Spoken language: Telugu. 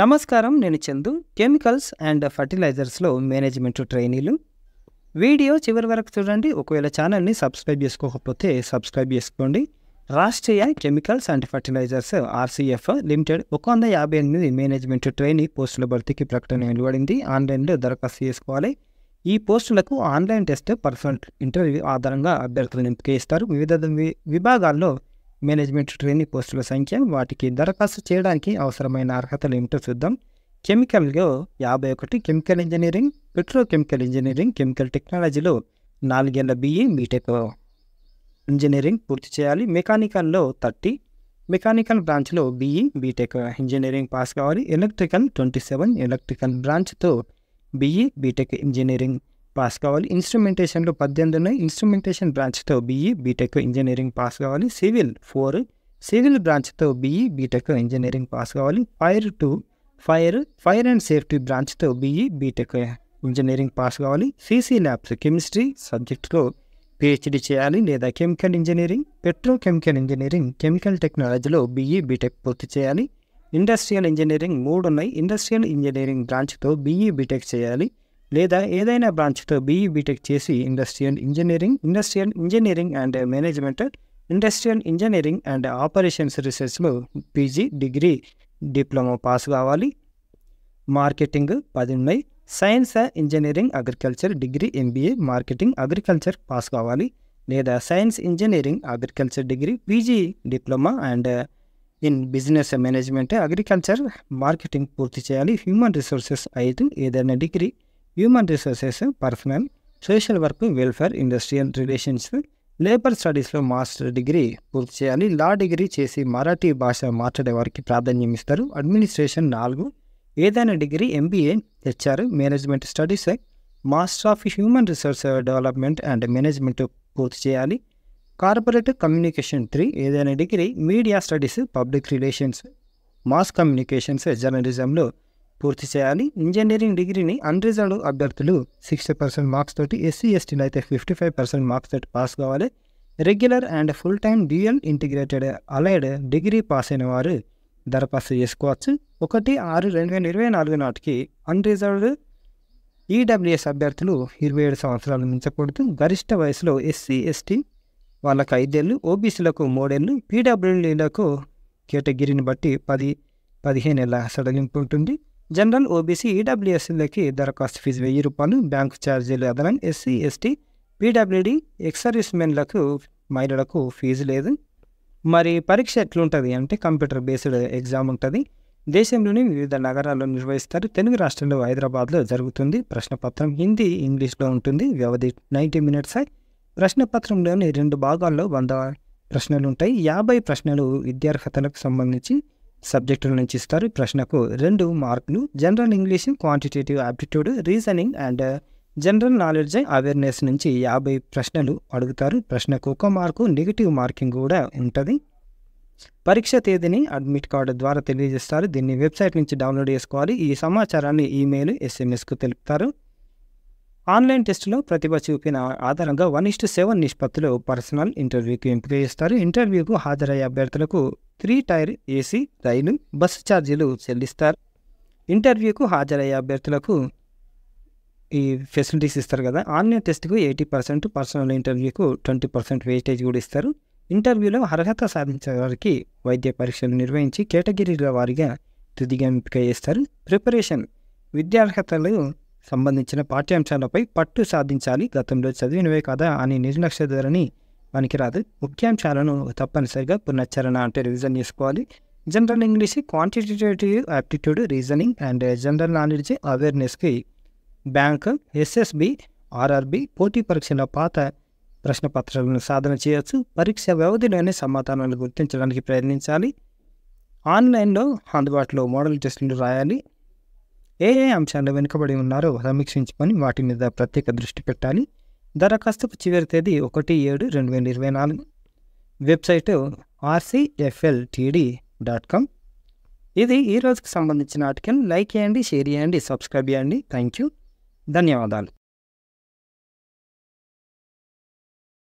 నమస్కారం, నేను చందు. కెమికల్స్ అండ్ ఫర్టిలైజర్స్లో మేనేజ్మెంట్ ట్రైనీలు. వీడియో చివరి వరకు చూడండి. ఒకవేళ ఛానల్ని సబ్స్క్రైబ్ చేసుకోకపోతే సబ్స్క్రైబ్ చేసుకోండి. Rashtriya chemicals and fertilizers RCF limited 158 management trainee పోస్టుల భర్తీకి ప్రకటన వెలువడింది. ఆన్లైన్లో దరఖాస్తు చేసుకోవాలి. ఈ పోస్టులకు ఆన్లైన్ టెస్ట్, పర్సనల్ ఇంటర్వ్యూ ఆధారంగా అభ్యర్థులను ఎంపిక చేస్తారు. వివిధ విభాగాల్లో మేనేజ్మెంట్ ట్రైనీ పోస్టుల సంఖ్య, వాటికి దరఖాస్తు చేయడానికి అవసరమైన అర్హతలు ఏమిటో చూద్దాం. కెమికల్లో 51, chemical engineering, petrochemical engineering, chemical టెక్నాలజీలో 4 ఏళ్ల BE, బీటెక్ ఇంజనీరింగ్ పూర్తి చేయాలి. మెకానికల్లో 30, మెకానికల్ బ్రాంచ్లో BE, బీటెక్ ఇంజనీరింగ్ పాస్ కావాలి. ఎలక్ట్రికల్ 27, ఎలక్ట్రికల్ బ్రాంచ్తో BE, బీటెక్ ఇంజనీరింగ్ పాస్ కావాలి. ఇన్స్ట్రుమెంటేషన్లో 18 ఉన్నాయి. ఇన్స్ట్రుమెంటేషన్ బ్రాంచ్తో BE, బీటెక్ ఇంజనీరింగ్ పాస్ కావాలి. సివిల్ 4, సివిల్ బ్రాంచ్తో BE, బీటెక్ ఇంజనీరింగ్ పాస్ కావాలి. ఫైర్ అండ్ సేఫ్టీ బ్రాంచ్తో BE, బీటెక్ ఇంజనీరింగ్ పాస్ కావాలి. CC ల్యాబ్స్ కెమిస్ట్రీ సబ్జెక్టులో PhD చేయాలి లేదా chemical engineering, petrochemical engineering, chemical టెక్నాలజీలో BE, బీటెక్ పూర్తి చేయాలి. ఇండస్ట్రియల్ ఇంజనీరింగ్ 3 ఉన్నాయి. ఇండస్ట్రియల్ ఇంజనీరింగ్ బ్రాంచ్తో BE, బీటెక్ చేయాలి లేదా ఏదైనా బ్రాంచ్తో BE, బీటెక్ చేసి industrial engineering and management, industrial engineering and operations రీసెర్చ్లో PG, డిగ్రీ, డిప్లొమా పాస్ కావాలి. మార్కెటింగ్ 10 ఉన్నాయి. Science, engineering, agriculture, degree, MBA, marketing, agriculture pass కావాలి లేదా science, engineering, agriculture degree, PG, diploma and in business management, agriculture, marketing పూర్తి చేయాలి. హ్యూమన్ రిసోర్సెస్ 5, ఏదైనా degree, human resources, personal, social work, welfare, industrial relations, labour స్టడీస్లో మాస్టర్ డిగ్రీ పూర్తి చేయాలి. లా డిగ్రీ చేసి మరాఠీ భాష మాట్లాడే వారికి ప్రాధాన్యం ఇస్తారు. అడ్మినిస్ట్రేషన్ 4, ఏదైనా degree, MBA, HR, management studies, master of human resource development and management పూర్తి చేయాలి. కార్పొరేట్ కమ్యూనికేషన్ 3, ఏదైనా degree, media studies, public relations, mass communications, జర్నలిజంలో పూర్తి చేయాలి. ఇంజనీరింగ్ డిగ్రీని అన్రిజర్వ్డ్ అభ్యర్థులు 60% మార్క్స్ తోటి, SC STలు అయితే 55% మార్క్స్ తోటి పాస్ కావాలి. Regular and full time dual integrated allied degree pass అయిన వారు దరఖాస్తు చేసుకోవచ్చు. 1/6/2024 నాటికి అన్రిజర్వ్డ్ EWS అభ్యర్థులు 27 సంవత్సరాలు మించకూడదు. గరిష్ట వయసులో SC ST వాళ్ళకు 5 ఏళ్ళు, OBCలకు 3 ఏళ్ళు, PWDలకు కేటగిరీని బట్టి 10-15 ఏళ్ళ సడలింపు ఉంటుంది. జనరల్, OBC, EWSలకి దరఖాస్తు ఫీజు 1000 రూపాయలు, బ్యాంకు ఛార్జీలు అదనం. SC ST, PWD, ex service మెన్లకు, మహిళలకు ఫీజు లేదు. మరి పరీక్ష ఎట్లుంటుంది అంటే కంప్యూటర్ బేస్డ్ ఎగ్జామ్ ఉంటుంది. దేశంలోని వివిధ నగరాల్లో నిర్వహిస్తారు. తెలుగు రాష్ట్రంలో హైదరాబాద్లో జరుగుతుంది. ప్రశ్నపత్రం హిందీ, ఇంగ్లీష్లో ఉంటుంది. వ్యవధి 90 మినిట్స్. ప్రశ్నపత్రంలోని 2 భాగాల్లో 100 ప్రశ్నలు ఉంటాయి. 50 ప్రశ్నలు విద్యార్హతలకు సంబంధించి సబ్జెక్టుల నుంచి ఇస్తారు. ప్రశ్నకు 2 మార్కులు. General English, quantitative aptitude, reasoning and general knowledge awareness నుంచి 50 ప్రశ్నలు అడుగుతారు. ప్రశ్నకు 1 మార్కు. నెగిటివ్ మార్కింగ్ కూడా ఉంటుంది. పరీక్ష తేదీని అడ్మిట్ కార్డు ద్వారా తెలియజేస్తారు. దీన్ని వెబ్సైట్ నుంచి డౌన్లోడ్ చేసుకోవాలి. ఈ సమాచారాన్ని ఈమెయిల్, SMSకు తెలుపుతారు. ఆన్లైన్ టెస్టులో ప్రతిభ చూపిన ఆధారంగా 1:7 నిష్పత్తిలో పర్సనల్ ఇంటర్వ్యూకి ఎంపిక చేస్తారు. ఇంటర్వ్యూకు హాజరయ్యే అభ్యర్థులకు 3 టైర్ AC రైలు, బస్సు ఛార్జీలు చెల్లిస్తారు. ఇంటర్వ్యూకు హాజరయ్యే అభ్యర్థులకు ఈ ఫెసిలిటీస్ ఇస్తారు కదా. ఆన్లైన్ టెస్ట్కు 80%, పర్సనల్ ఇంటర్వ్యూకు 20% వెయిటేజ్ కూడా ఇస్తారు. ఇంటర్వ్యూలో అర్హత సాధించే వారికి వైద్య పరీక్షలు నిర్వహించి కేటగిరీల వారీగా తుదిగా ఎంపిక చేస్తారు. ప్రిపరేషన్, విద్యార్హతలు సంబంధించిన పాఠ్యాంశాలపై పట్టు సాధించాలి. గతంలో చదివినవే కదా అని నిర్లక్ష్య ధోరణి పనికిరాదు. ముఖ్యాంశాలను తప్పనిసరిగా పునశ్చరణ అంటే రివిజన్ చేసుకోవాలి. General English, quantitative aptitude, reasoning and general knowledge అవేర్నెస్కి బ్యాంక్, SSB, RRB పోటీ పరీక్షల పాత ప్రశ్నపత్రాలను సాధన చేయవచ్చు. పరీక్ష వ్యవధిలోనే సమాధానాలు గుర్తించడానికి ప్రయత్నించాలి. ఆన్లైన్లో అందుబాటులో మోడల్ టెస్టులు రాయాలి. ఏ అంశాలు వెనుకబడి ఉన్నారో సమీక్షించుకొని వాటి మీద ప్రత్యేక దృష్టి పెట్టాలి. దరఖాస్తుకు చివరి తేదీ 1/7/2024. Website rcfltd.com. ఇది ఈ రోజుకి సంబంధించిన ఆర్టికల్. లైక్ చేయండి, షేర్ చేయండి, సబ్స్క్రైబ్ చేయండి. థ్యాంక్ యూ, ధన్యవాదాలు.